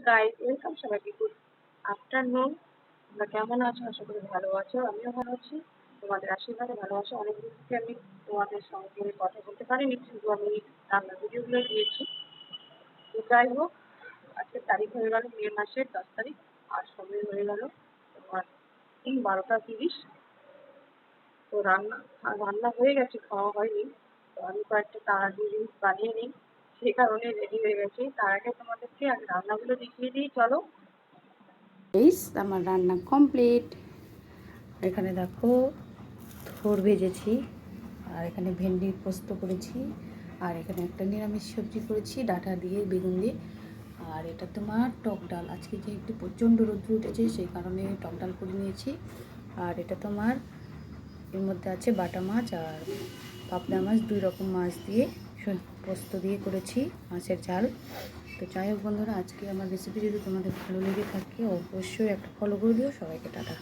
Guys, welcome সবাইকে। Good afternoon. তোমরা কেমন আছো? আশা করি ভালো আছো। আমিও ভালো আছি, তোমাদের আশীর্বাদে ভালো আছো। অনেকদিন থেকে আমি তোমাদের সঙ্গে কথা বলতে পারিনি, শুধু আমি রান্নার ভিডিওগুলো দিয়েছি। তো যাই হোক, আজকে তারিখ হয়ে গেল মে মাসের 10 তারিখ, আর সময় হয়ে গেল তোমার 12টা 30। তো রান্না হয়ে গেছে, খাওয়া হয়নি। তো আমি কয়েকটা তাড়াতাড়ি জিনিস বানিয়ে নিই, সেই কারণে রেডি হয়ে গেছি। তার আগে তোমাদেরকে আগে রান্নাগুলো দেখিয়ে দিই, চলো। আমার রান্না কমপ্লিট। এখানে দেখো থোর ভেজেছি, আর এখানে ভেন্ডির পোস্ত করেছি, আর এখানে একটা নিরামিষ সবজি করেছি ডাঁটা দিয়ে বেগুন দিয়ে, আর এটা তোমার টক ডাল। আজকে যেহেতু প্রচণ্ড রোদ্র উঠেছে সেই কারণে টক ডাল করে নিয়েছি। আর এটা তোমার এর মধ্যে আছে বাটা মাছ আর পাবদা মাছ, 2 রকম মাছ দিয়ে পোস্ত দিয়ে করেছি, মাছের ঝাল। তো যাই হোক বন্ধুরা, আজকে আমার রেসিপি যদি তোমাদের ভালো লেগে থাকে অবশ্যই একটা ফলো করে দিও। সবাইকে টাটা।